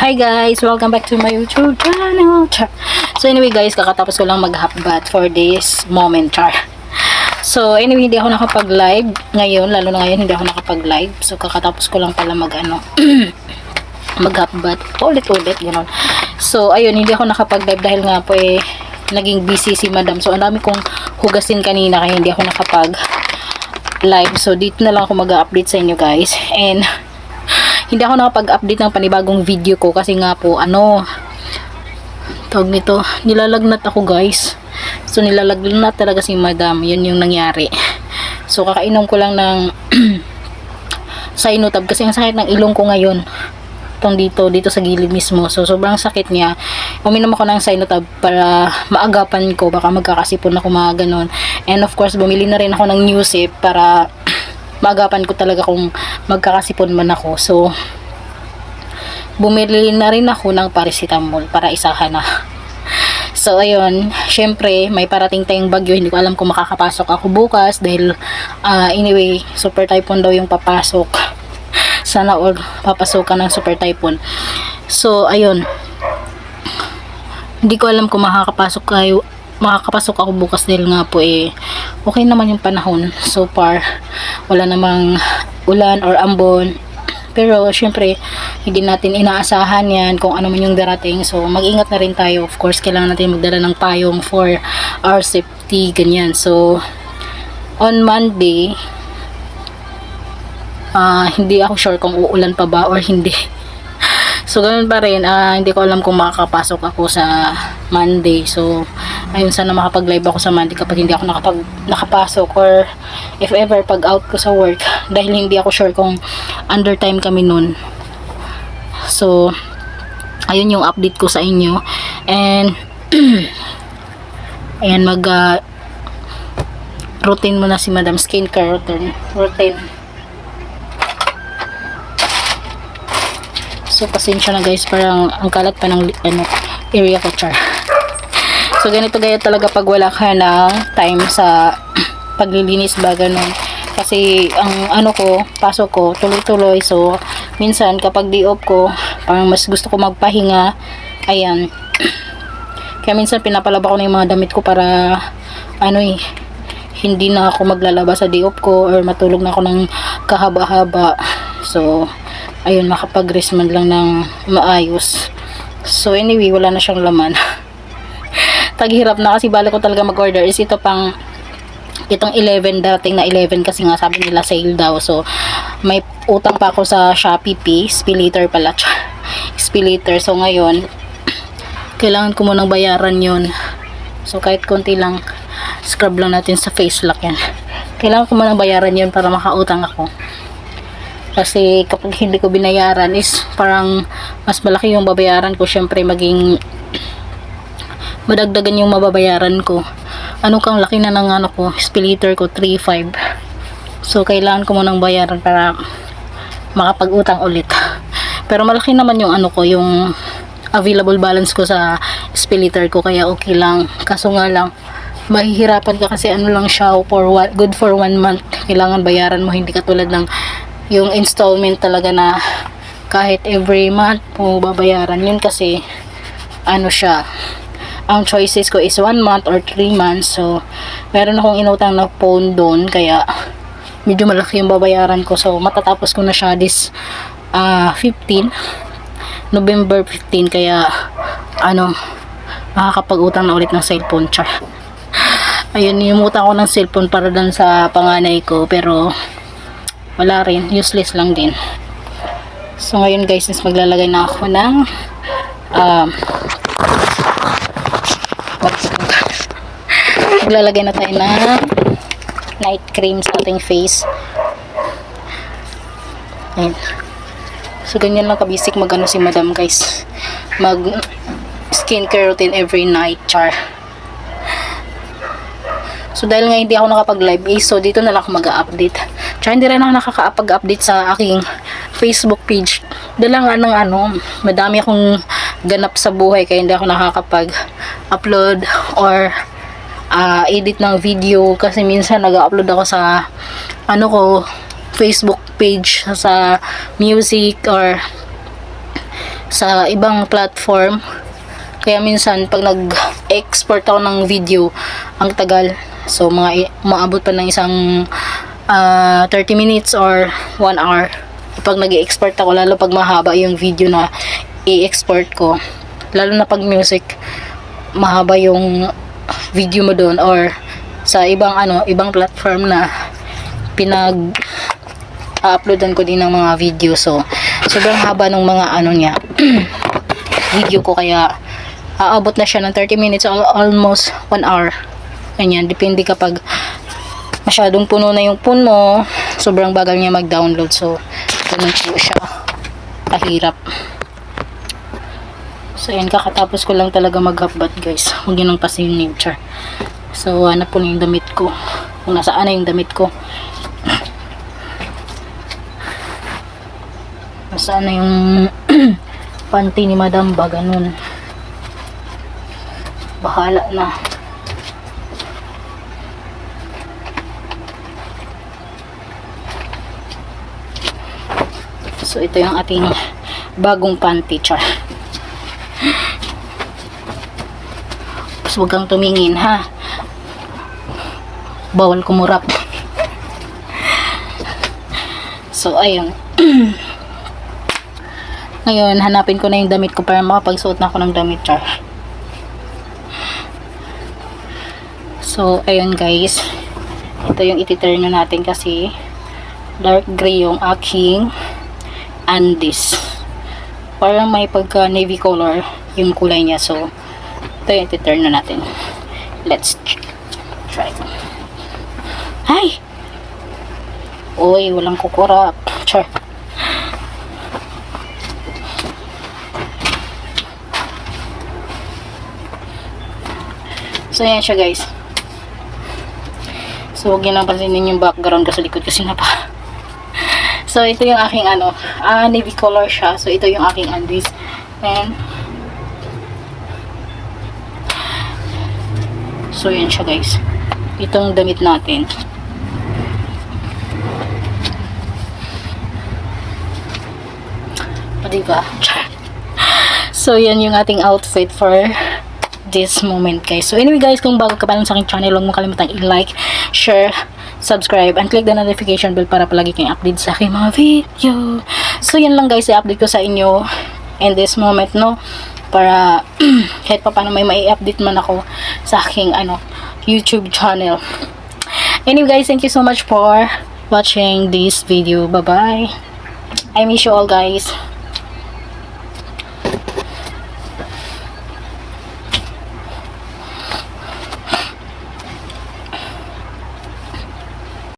Hi guys! Welcome back to my YouTube channel. So anyway guys, kakatapos ko lang mag-hapbat for this moment. So anyway, hindi ako nakapag-live ngayon. Lalo na ngayon, hindi ako nakapag-live. So kakatapos ko lang pala mag-hapbat. Ulit-ulit, gano'n. So ayun, hindi ako nakapag-live dahil nga po naging busy si madam. So ang dami kong hugasin kanina kaya hindi ako nakapag-live. So dito na lang ako mag-update sa inyo guys. And hindi ako nakapag-update ng panibagong video ko kasi nga po tawag nito, nilalagnat ako guys. So nilalagnat talaga si madam, yun yung nangyari. So kakainom ko lang ng Sinutab kasi ang sakit ng ilong ko ngayon. Itong dito sa gilid mismo. So sobrang sakit niya. Uminom ako ng Sinutab para maagapan ko, baka magkakasipon ako mga ganon. And of course bumili na rin ako ng Newsip para maagapan ko talaga kung magkakasipon man ako. So bumili na rin ako ng paracetamol para isahan na. So ayun, syempre may parating tayong bagyo. Hindi ko alam kung makakapasok ako bukas dahil anyway, super typhoon daw yung papasok. Sana all papasokan ng super typhoon. So ayun, hindi ko alam kung makakapasok ako bukas dahil nga po okay naman yung panahon so far, wala namang ulan or ambon, pero syempre hindi natin inaasahan yan kung ano man yung darating. So mag-ingat na rin tayo. Of course kailangan natin magdala ng payong for our safety, ganyan. So on Monday hindi ako sure kung uulan pa ba or hindi. So ganoon pa rin, hindi ko alam kung makakapasok ako sa Monday. So ayun, sana makapag-live ako sa Monday kapag hindi ako nakapasok, or if ever pag out ko sa work, dahil hindi ako sure kung under time kami nun. So ayun yung update ko sa inyo. And ayan, routine muna si madam, skincare routine. So pasensya na guys, parang ang kalat pa ng area ko, char. So ganito gaya talaga pag wala ka ng time sa paglilinis ba, ganun. Kasi ang pasok ko tuloy-tuloy. So minsan kapag day off ko, parang mas gusto ko magpahinga. Ayan. Kaya minsan pinapalaba ko na yung mga damit ko para hindi na ako maglalaba sa day off ko, or matulog na ako ng kahaba-haba. So ayun, makapag-rest man lang ng maayos. So anyway, wala na siyang laman. Taghirap na kasi bala ko talaga mag-order is itong 11, dating na 11 kasi nga sabi nila sale daw. So may utang pa ako sa Shopee Pay, SpeeLater pala. SpeeLater. So ngayon kailangan ko munang bayaran yun. So kahit konti lang, scrub lang natin sa face lock yan. Kailangan ko munang bayaran yun para makautang ako. Kasi kapag hindi ko binayaran is parang mas malaki yung babayaran ko. Syempre maging madagdagan yung mababayaran ko. Kang laki na ng SpeeLater ko, 3.5. So kailangan ko munang bayaran para makapag-utang ulit. Pero malaki naman yung yung available balance ko sa SpeeLater ko, kaya okay lang. Kaso nga lang, mahihirapan ka kasi lang siya good for 1 month. Kailangan bayaran mo, hindi katulad ng yung installment talaga na kahit every month mo babayaran yun. Kasi siya, ang choices ko is 1 month or 3 months. So meron akong inutang na phone doon, kaya medyo malaki yung babayaran ko. So matatapos ko na siya this November 15, kaya makakapag-utang na ulit ng cellphone, char. Ayun, umutang ko ng cellphone para dan sa panganay ko, pero wala rin, useless lang din. So ngayon guys, maglalagay na ako ng maglalagay na tayo ng night cream sa ating face. Ayan. So ganyan lang kabisik si madam guys, mag skincare routine every night, char. So dahil nga hindi ako nakapag-live, so dito na lang ako mag-update. Tsaka hindi rin ako nakaka-update sa aking Facebook page. Dahil nga madami akong ganap sa buhay, kaya hindi ako nakakapag-upload or edit ng video. Kasi minsan nag-upload ako sa Facebook page, sa music or sa ibang platform. Kaya minsan pag nag-export ako ng video, ang tagal. So maabot pa ng isang 30 minutes or 1 hour pag nag-export ako, lalo pag mahaba yung video na i-export ko, lalo na pag music, mahaba yung video mo doon, or sa ibang platform na uploadan ko din ng mga video. So sobrang haba ng mga niya video ko, kaya aabot na siya ng 30 minutes, almost 1 hour. Ganyan, depende kapag masyadong puno na yung phone mo, sobrang bagal niya mag-download. So ganun po siya kahirap. So ayan, kakatapos ko lang talaga mag-half-bath guys. Huwag yun ang pasinature. So hanap ko na yung damit ko, kung nasaan na yung damit ko. Nasaan na yung panty ni Madam ba, ganun. Bahala na. So ito yung ating bagong panty, char. Huwag kang tumingin ha, bawal kumurap. So ayun. Ngayon hanapin ko na yung damit ko para makapagsuot na ako ng damit, char. So ayun guys, ito yung ititurn na natin kasi dark gray yung aking undies. Parang may pagka navy color yung kulay niya. So ito yung ititurn na natin. Let's try. Ay! Uy, walang kukurap. Char. So yan siya guys. So huwag nyo lang pansinin yung background ko sa likod kasi na pa. So ito yung aking navy color siya. So ito yung aking undies. And so yan siya guys. Itong damit natin. O diba? So yan yung ating outfit for this moment guys. So anyway guys, kung bago ka pa lang sa aking channel, huwag mo kalimutang i-like, share, subscribe, and click the notification bell para palagi kayong update sa aking mga video. So yan lang guys, i-update ko sa inyo in this moment, no? Para kahit pa paano may mai-update man ako sa aking YouTube channel. Anyway guys, thank you so much for watching this video. Bye bye. I miss you all guys.